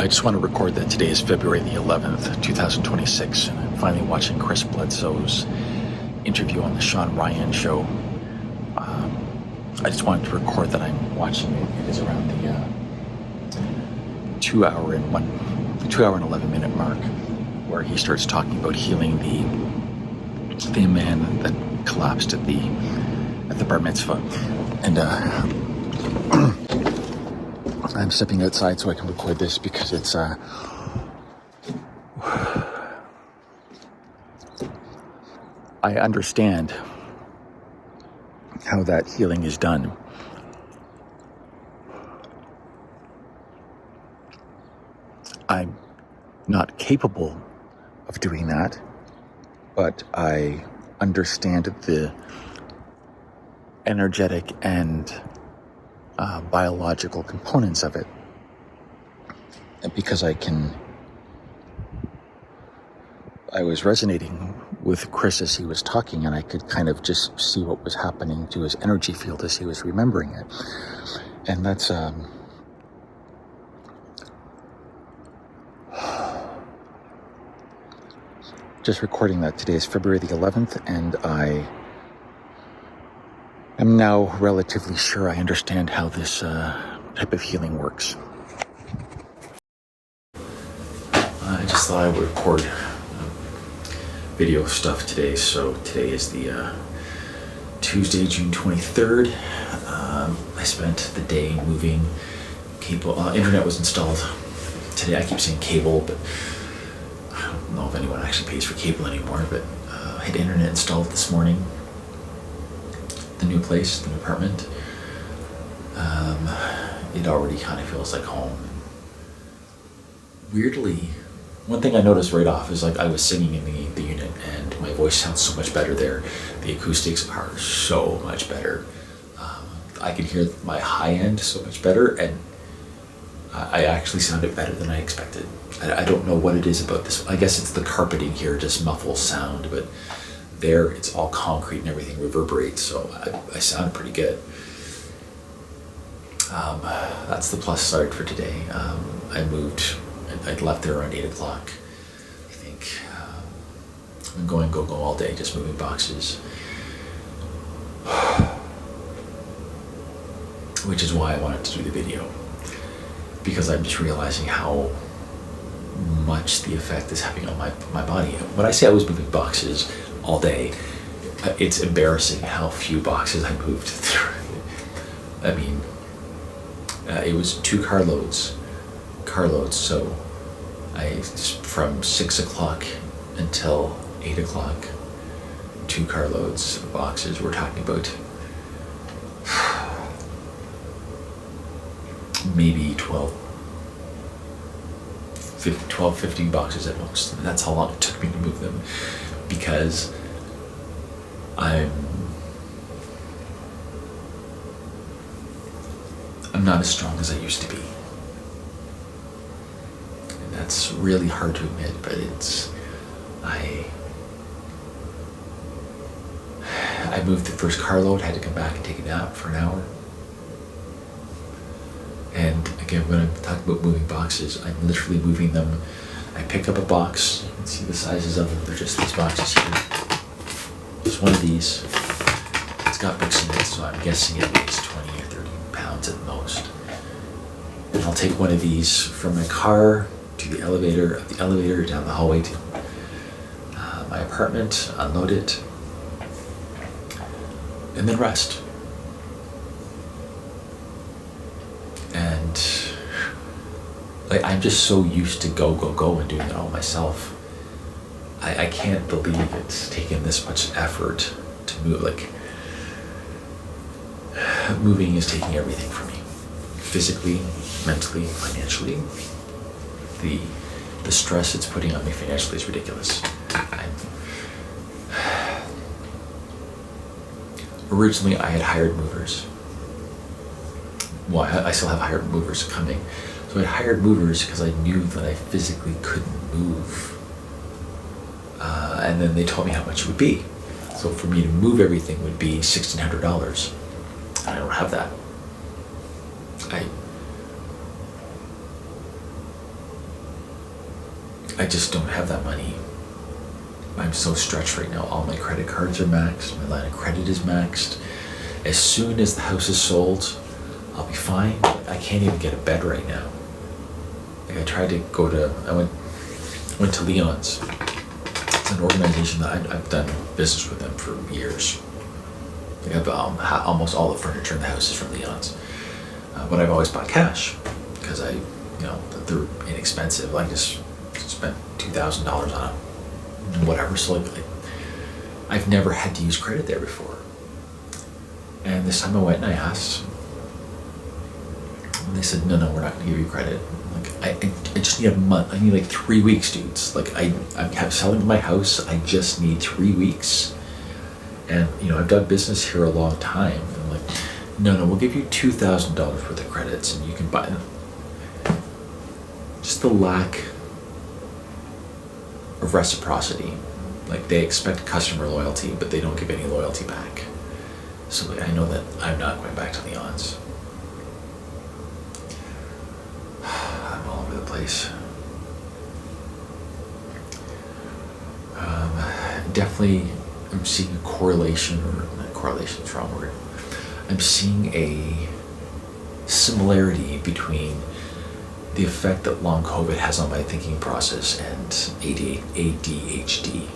I just want to record that today is February the 11th, 2026, and I'm finally watching Chris Bledsoe's interview on the Shawn Ryan show. I just wanted to record that I'm watching it. It is around the 2 hour and 11 minute mark, where he starts talking about healing the man that collapsed at the bar mitzvah, and I'm stepping outside so I can record this because it's I understand how that healing is done. I'm not capable of doing that, but I understand the energetic and biological components of it, because I was resonating with Chris as he was talking, and I could kind of just see what was happening to his energy field as he was remembering it. And that's just recording that. Today is February the 11th, and I am now relatively sure I understand how this type of healing works. I just thought I would record video stuff today. So today is the Tuesday, June 23rd. I spent the day moving cable. Internet was installed today. I keep saying cable, but I don't know if anyone actually pays for cable anymore. But I had internet installed this morning. The new place, the new apartment. It already kind of feels like home. Weirdly, one thing I noticed right off is, like, I was singing in the unit and my voice sounds so much better there. The acoustics are so much better. I could hear my high end so much better, and I actually sounded better than I expected. I don't know what it is about this. I guess it's the carpeting here just muffles sound, but there it's all concrete and everything reverberates, so I sound pretty good. That's the plus side for today. I moved. I'd left there around 8 o'clock, I think. I've been going go all day, just moving boxes. Which is why I wanted to do the video, because I'm just realizing how much the effect is having on my body. When I say I was moving boxes all day, it's embarrassing how few boxes I moved through. I mean, it was 2 carloads, so I just from 6 o'clock until 8 o'clock, 2 carloads of boxes. We're talking about maybe 15 boxes at most. And that's how long it took me to move them, because I'm not as strong as I used to be. And that's really hard to admit, but I moved the first carload, had to come back and take a nap for an hour. And again, when I'm talking about moving boxes, I'm literally moving them. I pick up a box. You can see the sizes of them. They're just these boxes here. Just one of these. It's got books in it, so I'm guessing it weighs 20 or 30 pounds at most. And I'll take one of these from my car to the elevator down the hallway to my apartment, unload it, and then rest. And I'm just so used to go and doing it all myself. I can't believe it's taken this much effort to move. Like, moving is taking everything from me, physically, mentally, financially. The stress it's putting on me financially is ridiculous. Originally, I had hired movers. Well, I still have hired movers coming. So I hired movers because I knew that I physically couldn't move. And then they told me how much it would be. So for me to move everything would be $1,600. And I don't have that. I just don't have that money. I'm so stretched right now. All my credit cards are maxed. My line of credit is maxed. As soon as the house is sold, I'll be fine. I can't even get a bed right now. Like I tried to go to, I went to Leon's. It's an organization that I've done business with them for years. They have almost all the furniture in the house is from Leon's. But I've always bought cash because they're inexpensive. I just spent $2,000 on it. Whatever, so like I've never had to use credit there before. And this time I went and I asked, and they said, no, we're not going to give you credit. Like I just need a month. I need like 3 weeks, dudes. Like I'm selling my house. I just need 3 weeks. And I've done business here a long time. And I'm like, no, we'll give you $2,000 worth of credits, and you can buy them. Just the lack of reciprocity. Like they expect customer loyalty, but they don't give any loyalty back. So I know that I'm not going back to Leon's. I'm all over the place. Definitely I'm seeing a correlation, or not correlation, it's the wrong word. I'm seeing a similarity between the effect that long COVID has on my thinking process and ADHD.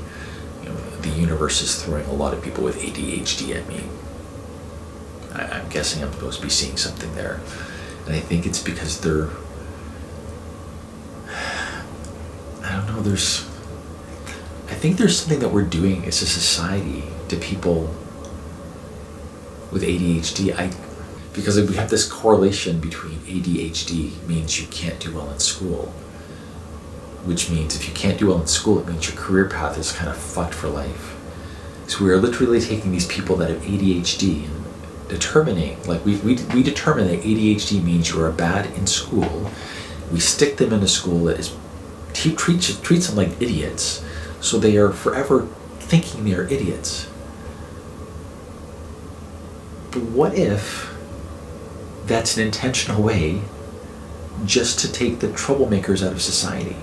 The universe is throwing a lot of people with ADHD at me. I'm guessing I'm supposed to be seeing something there. And I think it's because I think there's something that we're doing as a society to people with ADHD. Because we have this correlation between ADHD means you can't do well in school, which means if you can't do well in school, it means your career path is kind of fucked for life. So we are literally taking these people that have ADHD and determining, like we determine that ADHD means you are bad in school. We stick them in a school that is treats them like idiots, so they are forever thinking they are idiots. But what if that's an intentional way just to take the troublemakers out of society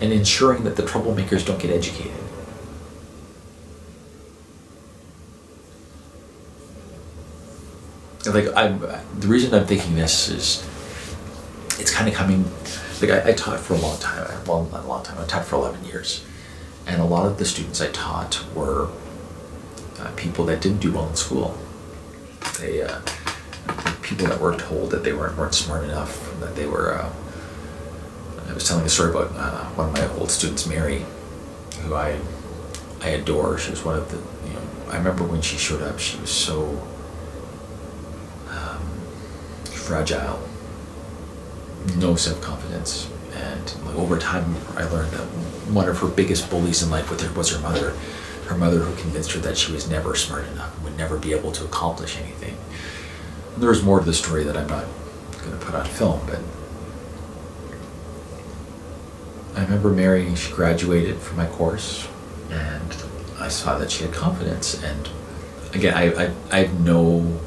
and ensuring that the troublemakers don't get educated? Like the reason I'm thinking this is it's kind of coming, like I taught for a long time, well not a long time, I taught for 11 years, and a lot of the students I taught were people that didn't do well in school. They people that were told that they weren't smart enough, that they were, I was telling a story about one of my old students, Mary, who I adore. She was one of the, I remember when she showed up, she was so fragile, no self-confidence, and over time I learned that one of her biggest bullies in life was her mother. Her mother, who convinced her that she was never smart enough and would never be able to accomplish anything. And there was more to the story that I'm not going to put on film, but I remember Mary, she graduated from my course, and I saw that she had confidence. And again, I have no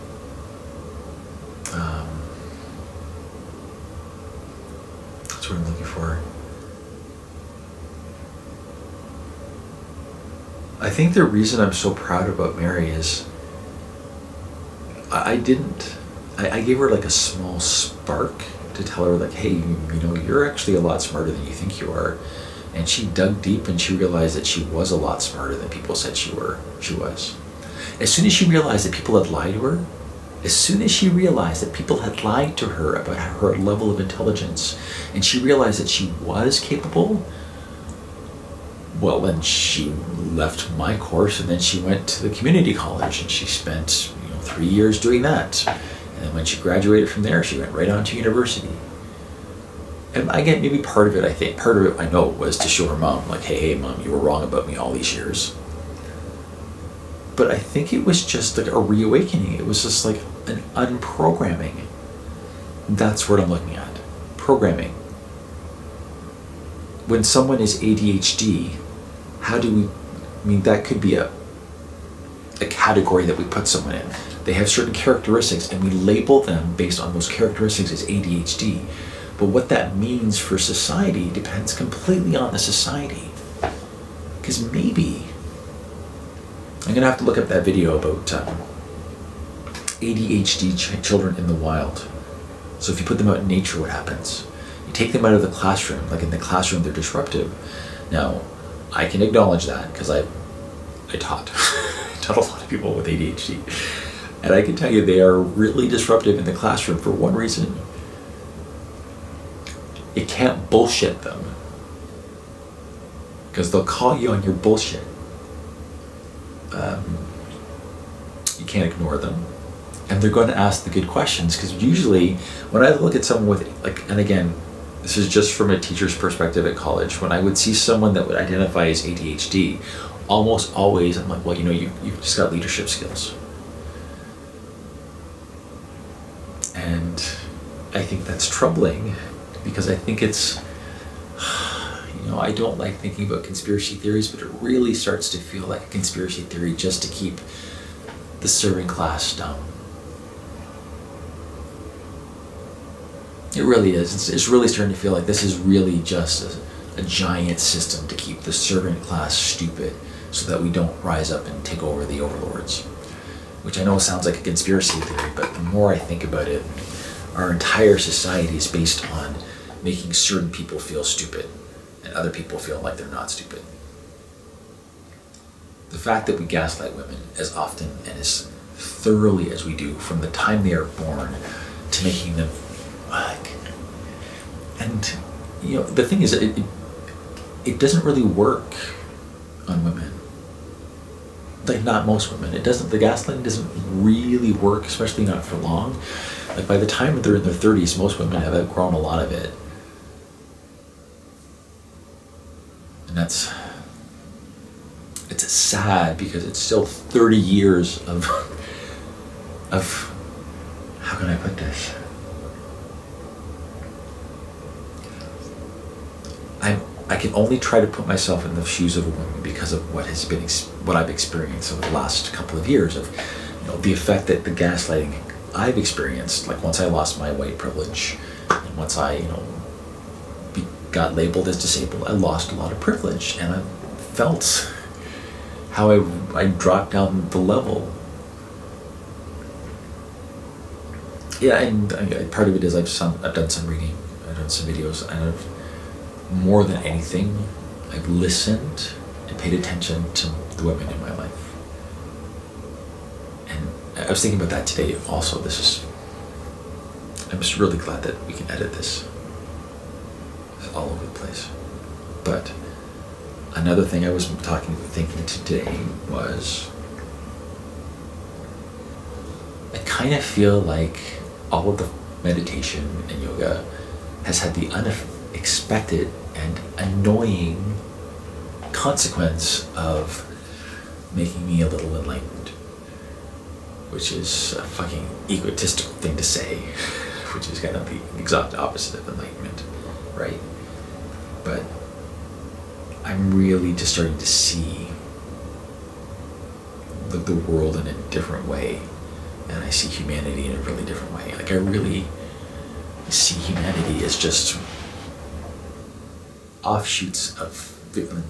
that's what I'm looking for. I think the reason I'm so proud about Mary is I gave her like a small spark to tell her like, hey, you're actually a lot smarter than you think you are. And she dug deep and she realized that she was a lot smarter than people said she was. As soon as she realized that people had lied to her, as soon as she realized that people had lied to her about her level of intelligence, and she realized that she was capable, well, then she left my course and then she went to the community college and she spent 3 years doing that. And then when she graduated from there, she went right on to university. And I get maybe part of it I know was to show her mom, like, hey mom, you were wrong about me all these years. But I think it was just like a reawakening. It was just like an unprogramming. That's what I'm looking at. Programming. When someone is ADHD, that could be a category that we put someone in. They have certain characteristics and we label them based on those characteristics as ADHD. But what that means for society depends completely on the society. Because maybe, I'm going to have to look up that video about ADHD children in the wild. So if you put them out in nature, what happens? You take them out of the classroom. Like in the classroom, they're disruptive. Now, I can acknowledge that because I taught. I taught a lot of people with ADHD. And I can tell you they are really disruptive in the classroom for one reason. You can't bullshit them. Because they'll call you on your bullshit. You can't ignore them. And they're going to ask the good questions, because usually when I look at someone with, like, and again, this is just from a teacher's perspective at college, when I would see someone that would identify as ADHD, almost always I'm like, well, you know, you've just got leadership skills. And I think that's troubling, because I think it's, you know, I don't like thinking about conspiracy theories, but it really starts to feel like a conspiracy theory just to keep the serving class dumb. It really is. It's really starting to feel like this is really just a giant system to keep the servant class stupid so that we don't rise up and take over the overlords. Which I know sounds like a conspiracy theory, but the more I think about it, our entire society is based on making certain people feel stupid and other people feel like they're not stupid. The fact that we gaslight women as often and as thoroughly as we do from the time they are born to making them and you know, the thing is, it doesn't really work on women. Like, not most women. It doesn't. The gaslighting doesn't really work, especially not for long. Like, by the time they're in their 30s, most women have outgrown a lot of it, and it's sad because it's still 30 years of how can I put this? I can only try to put myself in the shoes of a woman because of what I've experienced over the last couple of years of, you know, the effect that the gaslighting I've experienced. Like, once I lost my white privilege, and once I, you know, got labeled as disabled, I lost a lot of privilege, and I felt how I dropped down the level. Yeah, and part of it is I've done some reading, I've done some videos, and more than anything, I've listened and paid attention to the women in my life. And I was thinking about that today also. I'm just really glad that we can edit this. It's all over the place. But another thing I was thinking today was, I kind of feel like all of the meditation and yoga has had the unexpected and annoying consequence of making me a little enlightened, which is a fucking egotistical thing to say, which is kind of the exact opposite of enlightenment, right? But I'm really just starting to see the world in a different way, and I see humanity in a really different way. Like, I really see humanity as just offshoots of different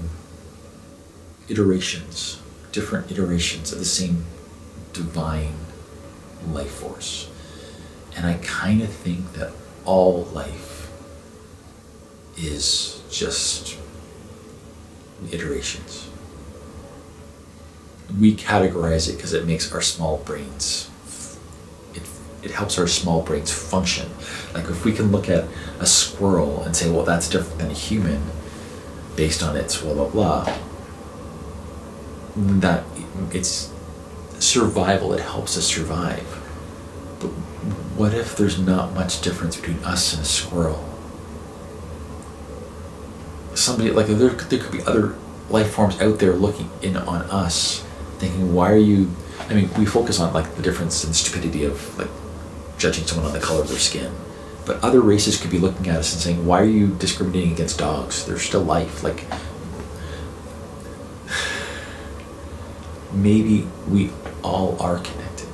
iterations of the same divine life force. And I kind of think that all life is just iterations. We categorize it because it makes our small brains, it helps our small brains function. Like, if we can look at a squirrel and say, well, that's different than a human based on its blah, blah, blah, that it's survival, it helps us survive. But what if there's not much difference between us and a squirrel? Somebody, like, there could be other life forms out there looking in on us, thinking, why are you, I mean, we focus on, like, the difference and stupidity of, like, judging someone on the color of their skin. But other races could be looking at us and saying, why are you discriminating against dogs? They're still life. Like, maybe we all are connected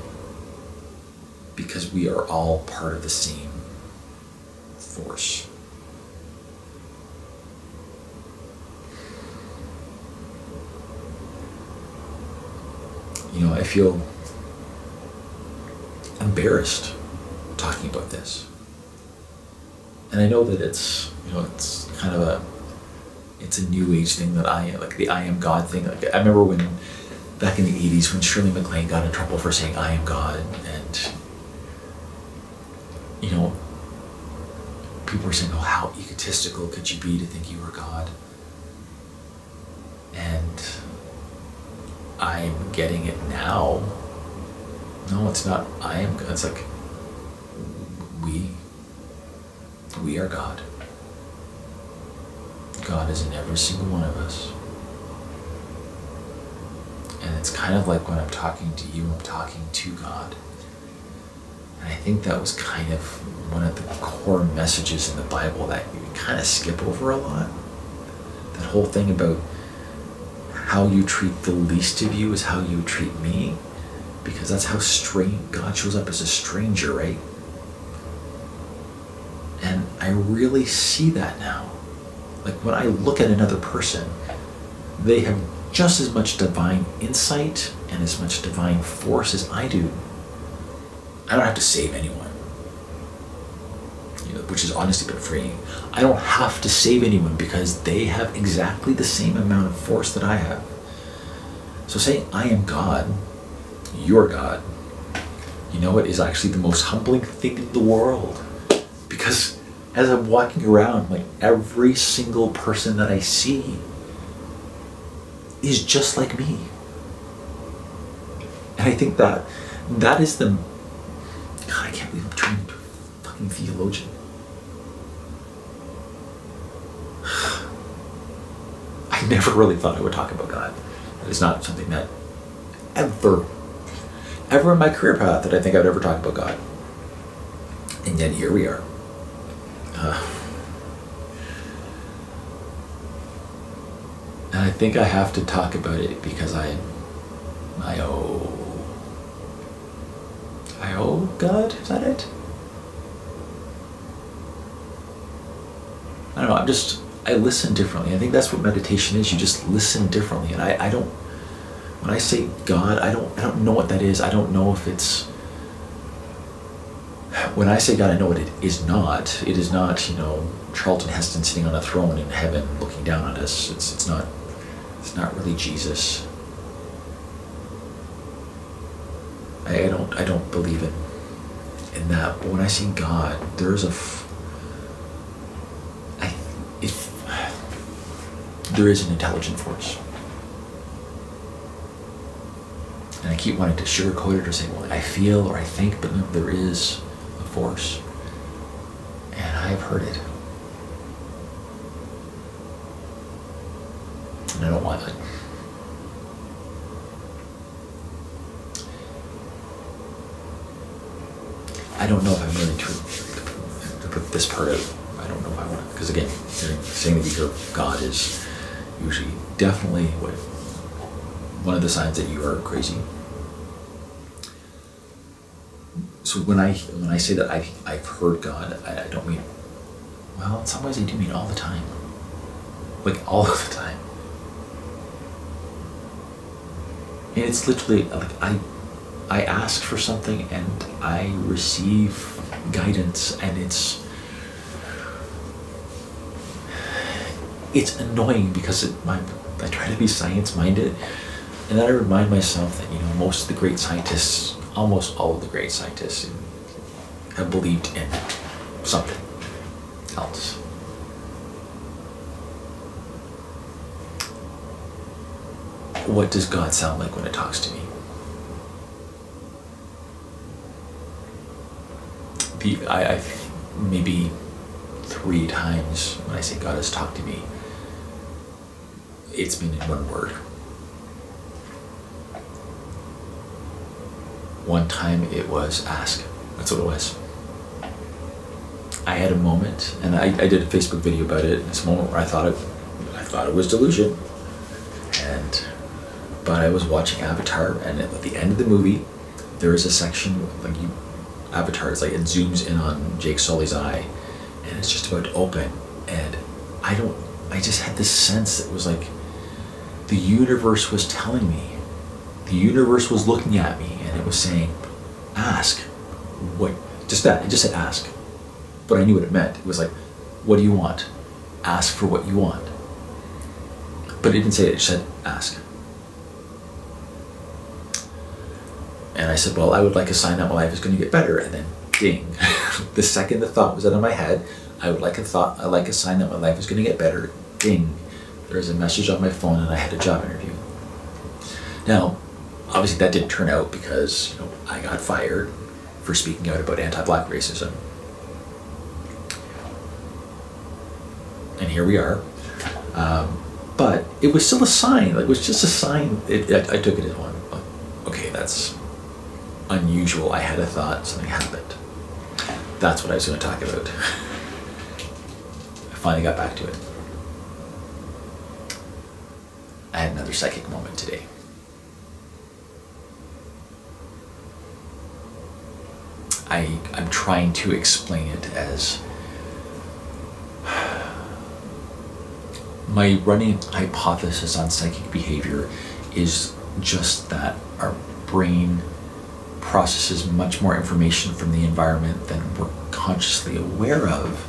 because we are all part of the same force. I feel embarrassed talking about this. And I know that it's kind of it's a new age thing that like the I am God thing. Like I remember when, back in the 80s, when Shirley MacLaine got in trouble for saying I am God, and people were saying, oh, how egotistical could you be to think you were God? And I'm getting it now. No, it's not I am God. It's like we are God. God is in every single one of us. And it's kind of like when I'm talking to you, I'm talking to God. And I think that was kind of one of the core messages in the Bible that you kind of skip over a lot. That whole thing about how you treat the least of you is how you treat me. Because that's how God shows up as a stranger, right? And I really see that now. Like when I look at another person, they have just as much divine insight and as much divine force as I do. I don't have to save anyone, which has honestly been freeing. I don't have to save anyone because they have exactly the same amount of force that I have. So saying I am God, you're God, it is actually the most humbling thing in the world. Because as I'm walking around, like every single person that I see is just like me. And I think that is God, I can't believe I'm turning into a fucking theologian. I never really thought I would talk about God. That is not something that ever in my career path that I think I'd ever talk about God. And yet here we are. And I think I have to talk about it because I owe God, is that it? I don't know, I listen differently. I think that's what meditation is. You just listen differently. And I don't, when I say God, I don't know what that is. I don't know if it's, when I say God, I know what it is not. It is not, Charlton Heston sitting on a throne in heaven looking down on us. It's not really Jesus. I don't believe in that. But when I say God, there's there is an intelligent force. And I keep wanting to sugarcoat it or say, well, I feel or I think, but no, there is a force. And I have heard it. And I don't want it. I don't know if I'm willing to put this part out. I don't know if I want to, because again, saying that you hear God is usually definitely one of the signs that you are crazy. So when I say that I've heard God, I don't mean, well, in some ways I do mean all the time. Like all of the time. And it's literally like I ask for something and I receive guidance, and it's annoying because I try to be science-minded, and then I remind myself that most of the great scientists, almost all of the great scientists, have believed in something else. What does God sound like when it talks to me? I maybe 3 times when I say God has talked to me, it's been in one word. One time it was ask. That's what it was. I had a moment, and I did a Facebook video about it. This moment where I thought it was delusion, but I was watching Avatar, and at the end of the movie, there is a section like Avatar. It's like it zooms in on Jake Sully's eye, and and it's just about to open, and I just had this sense that it was like the universe was telling me, the universe was looking at me, and it was saying, ask. What? Just that. It just said ask. But I knew what it meant. It was like, what do you want? Ask for what you want. But it didn't say it, it just said ask. And I said, well, I would like a sign that my life is going to get better. And then ding. The second the thought was out of my head, I like a sign that my life is going to get better. Ding. There's a message on my phone, and I had a job interview. Now, obviously that didn't turn out because I got fired for speaking out about anti-black racism. And here we are. But it was still a sign. Like, it was just a sign. I took it as one. Okay, that's unusual. I had a thought, something happened. That's what I was going to talk about. I finally got back to it. I had another psychic moment today. I'm trying to explain it as my running hypothesis on psychic behavior is just that our brain processes much more information from the environment than we're consciously aware of,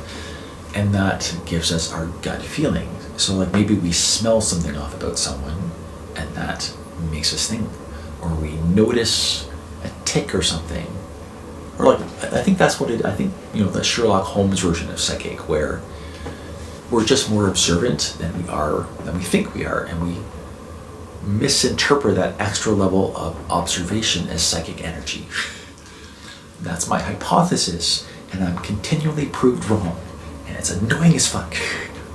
and that gives us our gut feeling. So like maybe we smell something off about someone, and that makes us think, or we notice a tick or something, or like I think that's what I think the Sherlock Holmes version of psychic, where we're just more observant than we think we are, and we misinterpret that extra level of observation as psychic energy. That's my hypothesis, and I'm continually proved wrong, and it's annoying as fuck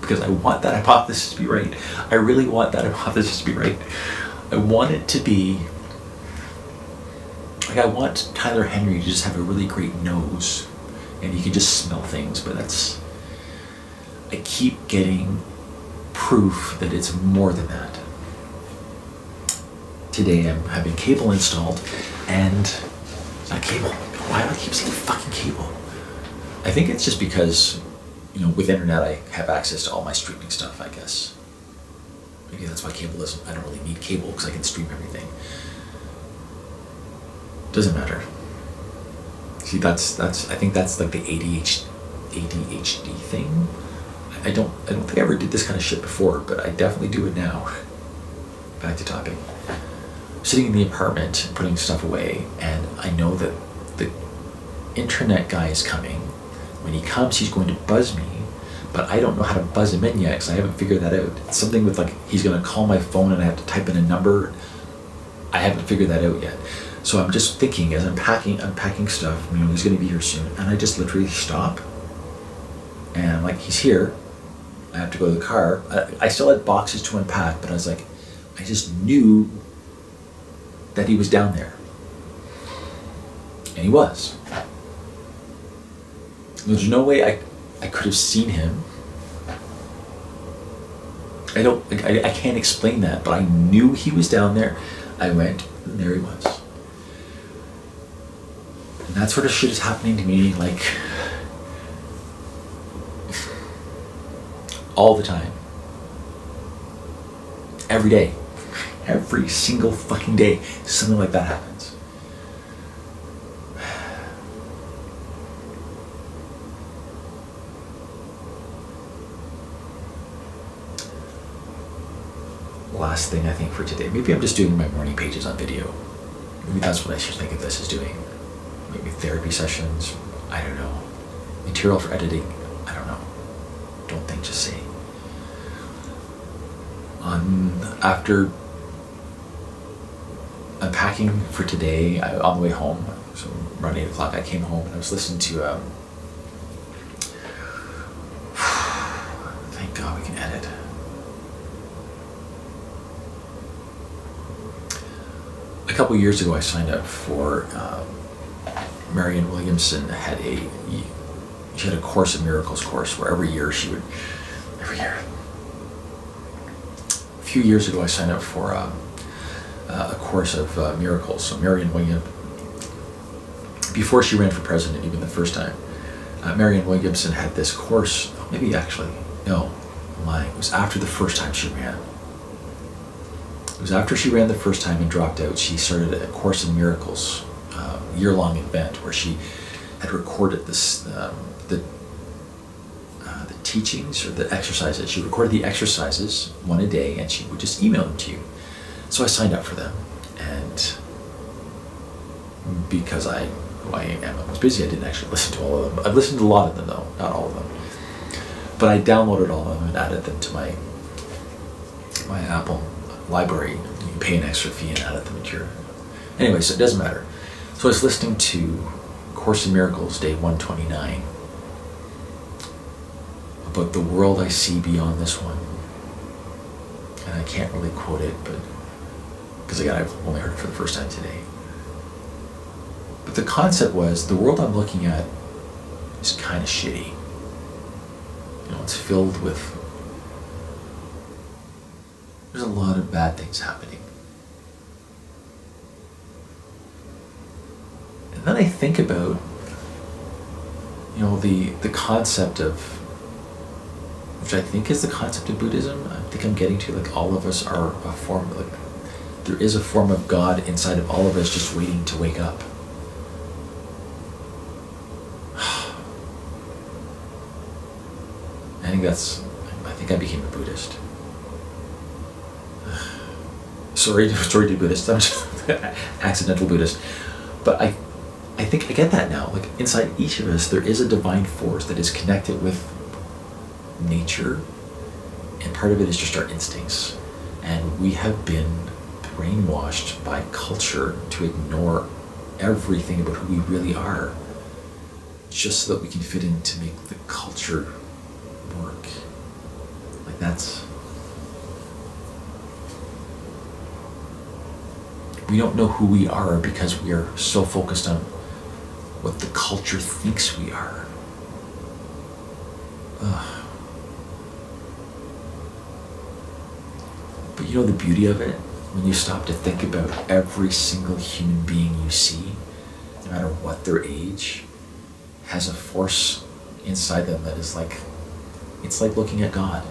because I want that hypothesis to be right. I really want that hypothesis to be right. I want it to be like, I want Tyler Henry to just have a really great nose and he can just smell things, but I keep getting proof that it's more than that. Today I'm having cable installed, and it's not cable. Why do I keep saying fucking cable? I think it's just because, with internet I have access to all my streaming stuff, I guess. Maybe that's why cable isn't, I don't really need cable because I can stream everything. Doesn't matter. See, that's I think that's like the ADHD thing. I don't think I ever did this kind of shit before, but I definitely do it now. Back to topic. Sitting in the apartment, putting stuff away, and I know that the internet guy is coming. When he comes, he's going to buzz me, but I don't know how to buzz him in yet because I haven't figured that out. It's something with like, he's going to call my phone and I have to type in a number. I haven't figured that out yet. So I'm just thinking as I'm unpacking stuff, he's going to be here soon, and I just literally stop, and I'm like, he's here. I have to go to the car. I still had boxes to unpack, but I was like, I just knew that he was down there. And he was. There's no way I could have seen him. I can't explain that, but I knew he was down there. I went, and there he was. And that sort of shit is happening to me, like, all the time. Every day. Every single fucking day, something like that happens. Last thing I think for today, maybe I'm just doing my morning pages on video. Maybe that's what I should think of this as doing. Maybe therapy sessions, I don't know. Material for editing, I don't know. Don't think, just say. After unpacking for today, on the way home, so around 8 o'clock I came home and I was listening to thank God we can edit. A couple years ago I signed up for Marianna Williamson she had a Course in Miracles course where every year. A few years ago I signed up for a Course of Miracles. So Marianna Williamson, before she ran for president, even the first time, Marianna Williamson had this course, maybe actually, no, I'm lying. It was after the first time she ran. It was after she ran the first time and dropped out. She started a Course in Miracles, year-long event where she had recorded this, the teachings or the exercises. She recorded the exercises one a day, and she would just email them to you. So I signed up for them, and because I was busy, I didn't actually listen to all of them. I've listened to a lot of them though, not all of them. But I downloaded all of them and added them to my Apple library. You can pay an extra fee and add them to your... Anyway, so it doesn't matter. So I was listening to Course in Miracles, day 129, about the world I see beyond this one. And I can't really quote it, but because again, I've only heard it for the first time today. But the concept was, the world I'm looking at is kind of shitty. You know, it's filled with... There's a lot of bad things happening. And then I think about, you know, the concept of, which I think is the concept of Buddhism. I think I'm getting to, like, all of us are a form, like, there is a form of God inside of all of us just waiting to wake up. I think I became a Buddhist. Sorry to Buddhist, I'm just accidental Buddhist. But I think I get that now. Like, inside each of us, there is a divine force that is connected with nature, and part of it is just our instincts. And we have been brainwashed by culture to ignore everything about who we really are, just so that we can fit in to make the culture work. Like, that's... We don't know who we are because we are so focused on what the culture thinks we are. Ugh. But you know the beauty of it? When you stop to think about every single human being you see, no matter what their age, has a force inside them that is like, it's like looking at God.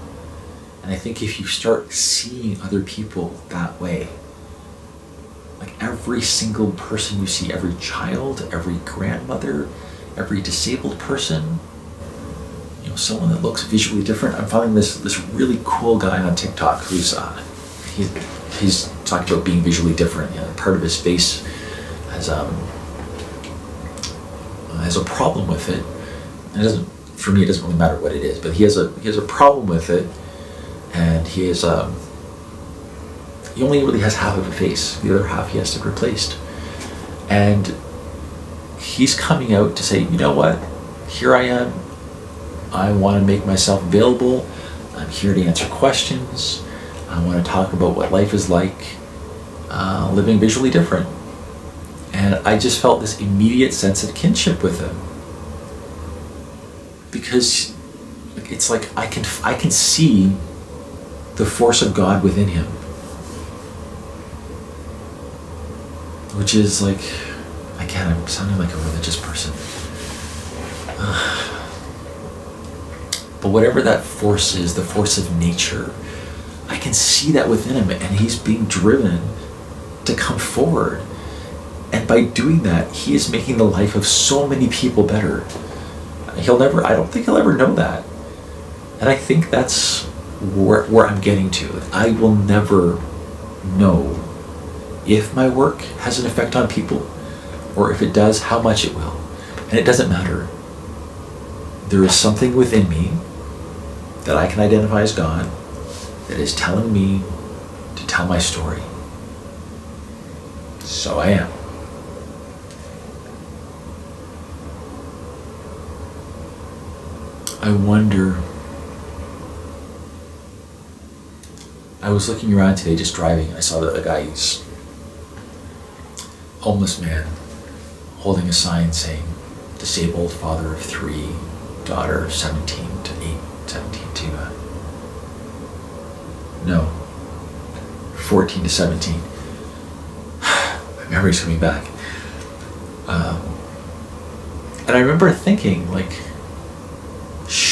And I think if you start seeing other people that way, like every single person you see, every child, every grandmother, every disabled person, you know, someone that looks visually different. I'm following this really cool guy on TikTok who's he's talking about being visually different. You know, part of his face has a problem with it. And it doesn't, for me, it doesn't really matter what it is, but he has a problem with it, and he is he only really has half of a face. The other half he has to be replaced. And he's coming out to say, you know what? Here I am. I want to make myself available. I'm here to answer questions. I want to talk about what life is like living visually different. And I just felt this immediate sense of kinship with him. Because it's like I can see the force of God within him. Which is like, again, I'm sounding like a religious person. But whatever that force is, the force of nature, I can see that within him, and he's being driven to come forward. And by doing that, he is making the life of so many people better. I don't think he'll ever know that. And I think that's where I'm getting to. I will never know if my work has an effect on people, or if it does, how much it will. And it doesn't matter. There is something within me that I can identify as God that is telling me to tell my story. So I am. I wonder, I was looking around today just driving, and I saw a guy's homeless man holding a sign saying, disabled father of 3, daughter 17 to 14 to 17. My memory's coming back. And I remember thinking, like,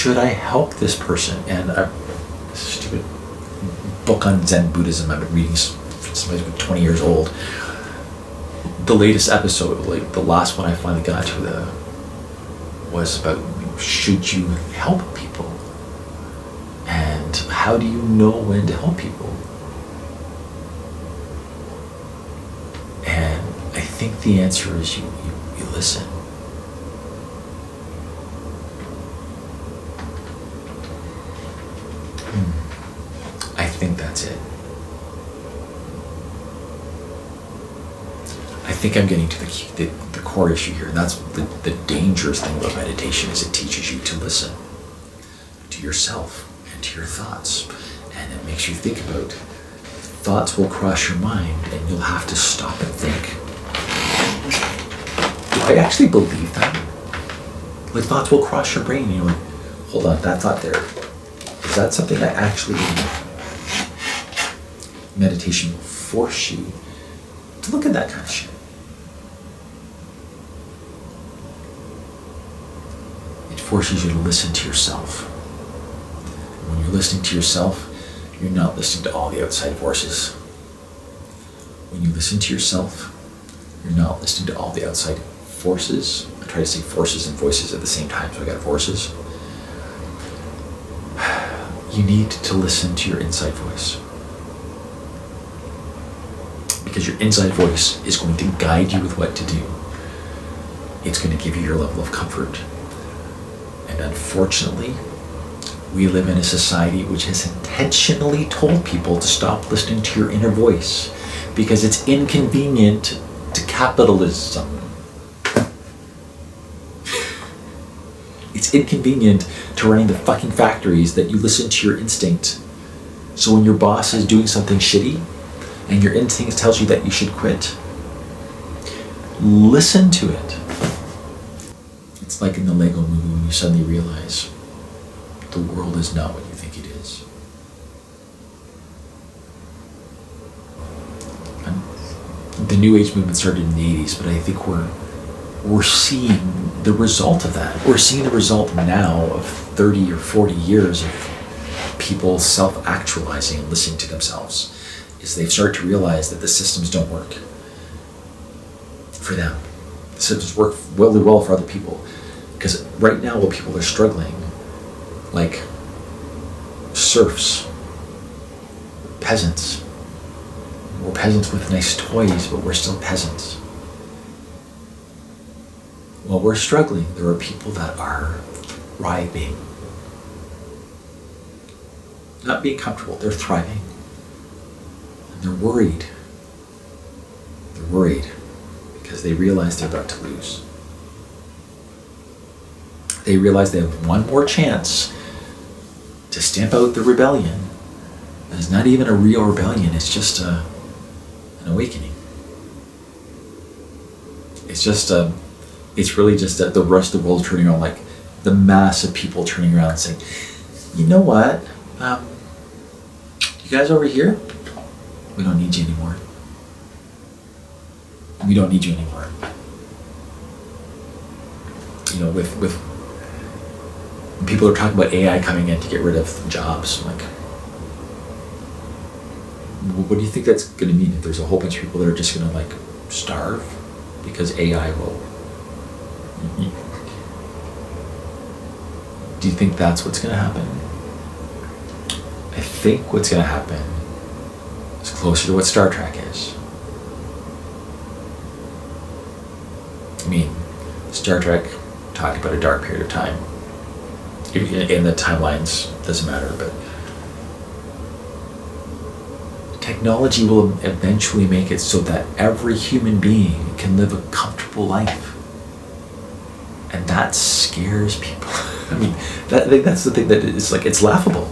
should I help this person? And a stupid book on Zen Buddhism I've been reading since I was 20 years old. The latest episode, like the last one I finally got to, was about, should you help people? And how do you know when to help people? And I think the answer is you listen. I think that's it. I think I'm getting to the core issue here, and that's the dangerous thing about meditation is it teaches you to listen to yourself and to your thoughts, and it makes you think about thoughts will cross your mind, and you'll have to stop and think. Do I actually believe that? Like thoughts will cross your brain, and you're like, hold on, that thought there, is that something I actually believe? Meditation will force you to look at that kind of shit. It forces you to listen to yourself. When you're listening to yourself, you're not listening to all the outside forces. When you listen to yourself, you're not listening to all the outside forces. I try to say forces and voices at the same time, so I got forces. You need to listen to your inside voice. Because your inside voice is going to guide you with what to do. It's going to give you your level of comfort. And unfortunately, we live in a society which has intentionally told people to stop listening to your inner voice because it's inconvenient to capitalism. It's inconvenient to running the fucking factories that you listen to your instinct. So when your boss is doing something shitty and your instinct tells you that you should quit, listen to it. It's like in the Lego movie when you suddenly realize the world is not what you think it is. And the New Age movement started in the 80s, but I think we're seeing the result of that. We're seeing the result now of 30 or 40 years of people self-actualizing and listening to themselves. Is they've started to realize that the systems don't work for them. The systems work really well for other people. Because right now, while people are struggling, like serfs, peasants. We're peasants with nice toys, but we're still peasants. While we're struggling, there are people that are thriving. Not being comfortable, they're thriving. And they're worried. They're worried because they realize they're about to lose. They realize they have one more chance to stamp out the rebellion. And it's not even a real rebellion, it's just an awakening. It's really just that the rest of the world turning around, like the mass of people turning around and saying, you know what, you guys over here, we don't need you anymore. We don't need you anymore. You know, with when people are talking about AI coming in to get rid of jobs, I'm like, what do you think that's going to mean? If there's a whole bunch of people that are just going to like starve because AI will. Do you think that's what's going to happen? I think what's going to happen is closer to what Star Trek is. I mean, Star Trek talked about a dark period of time. In the timelines, doesn't matter, but technology will eventually make it so that every human being can live a comfortable life. And that scares people. I mean, I think that's the thing that is like, it's laughable.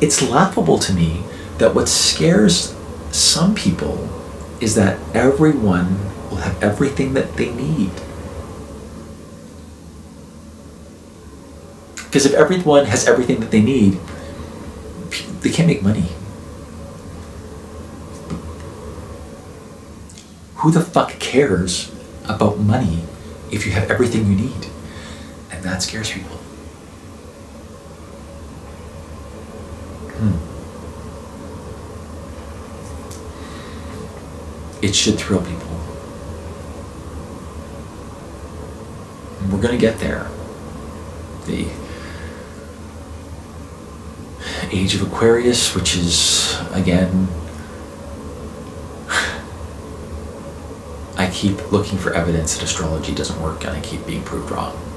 It's laughable to me that what scares some people is that everyone will have everything that they need. Because if everyone has everything that they need, they can't make money. Who the fuck cares about money if you have everything you need? And that scares people. It should thrill people. We're going to get there. The age of Aquarius, which is, again, I keep looking for evidence that astrology doesn't work, and I keep being proved wrong.